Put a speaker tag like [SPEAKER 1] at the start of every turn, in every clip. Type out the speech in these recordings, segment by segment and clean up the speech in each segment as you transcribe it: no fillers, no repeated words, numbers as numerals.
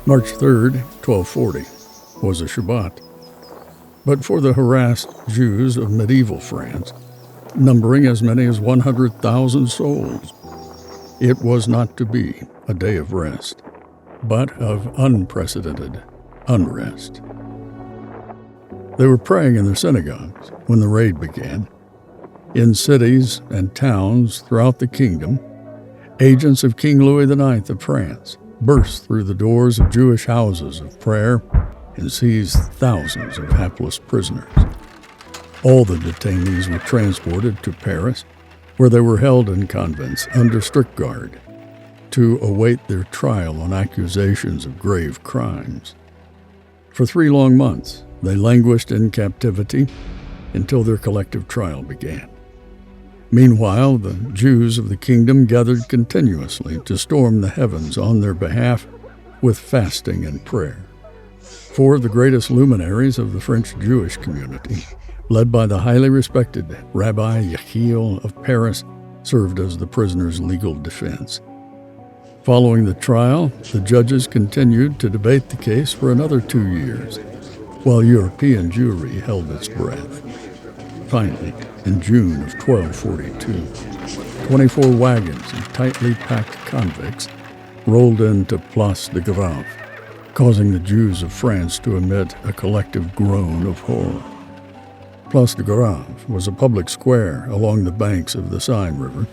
[SPEAKER 1] March 3rd, 1240, was a Shabbat. But for the harassed Jews of medieval France, numbering as many as 100,000 souls, it was not to be a day of rest, but of unprecedented unrest. They were praying in their synagogues when the raid began. In cities and towns throughout the kingdom, agents of King Louis IX of France burst through the doors of Jewish houses of prayer and seized thousands of hapless prisoners. All the detainees were transported to Paris, where they were held in convents under strict guard to await their trial on accusations of grave crimes. For 3 long months, they languished in captivity until their collective trial began. Meanwhile, the Jews of the kingdom gathered continuously to storm the heavens on their behalf with fasting and prayer. 4 of the greatest luminaries of the French Jewish community, led by the highly respected Rabbi Yechiel of Paris, served as the prisoners' legal defense. Following the trial, the judges continued to debate the case for another 2 years, while European Jewry held its breath. Finally, in June of 1242, 24 wagons and tightly packed convicts rolled into Place de Grève, causing the Jews of France to emit a collective groan of horror. Place de Grève was a public square along the banks of the Seine River,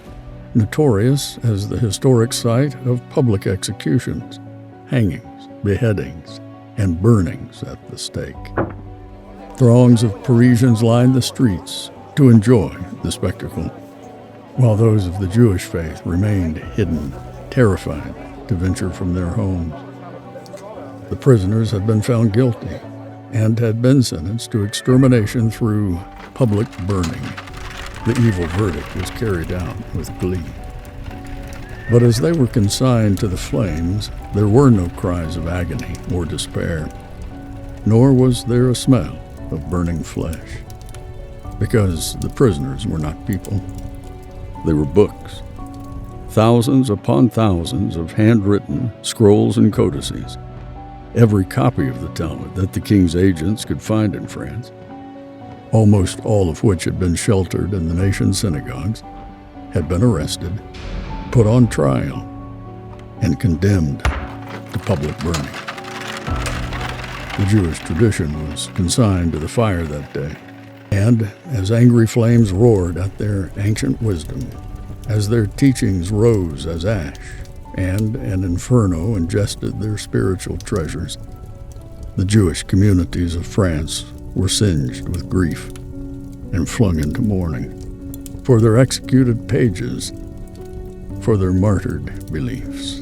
[SPEAKER 1] notorious as the historic site of public executions, hangings, beheadings, and burnings at the stake. Throngs of Parisians lined the streets to enjoy the spectacle, while those of the Jewish faith remained hidden, terrified to venture from their homes. The prisoners had been found guilty and had been sentenced to extermination through public burning. The evil verdict was carried out with glee. But as they were consigned to the flames, there were no cries of agony or despair, nor was there a smell of burning flesh, because the prisoners were not people. They were books, thousands upon thousands of handwritten scrolls and codices, every copy of the Talmud that the king's agents could find in France, almost all of which had been sheltered in the nation's synagogues, had been arrested, put on trial, and condemned to public burning. The Jewish tradition was consigned to the fire that day, and as angry flames roared at their ancient wisdom, as their teachings rose as ash, and an inferno ingested their spiritual treasures, the Jewish communities of France were singed with grief and flung into mourning for their executed pages, for their martyred beliefs.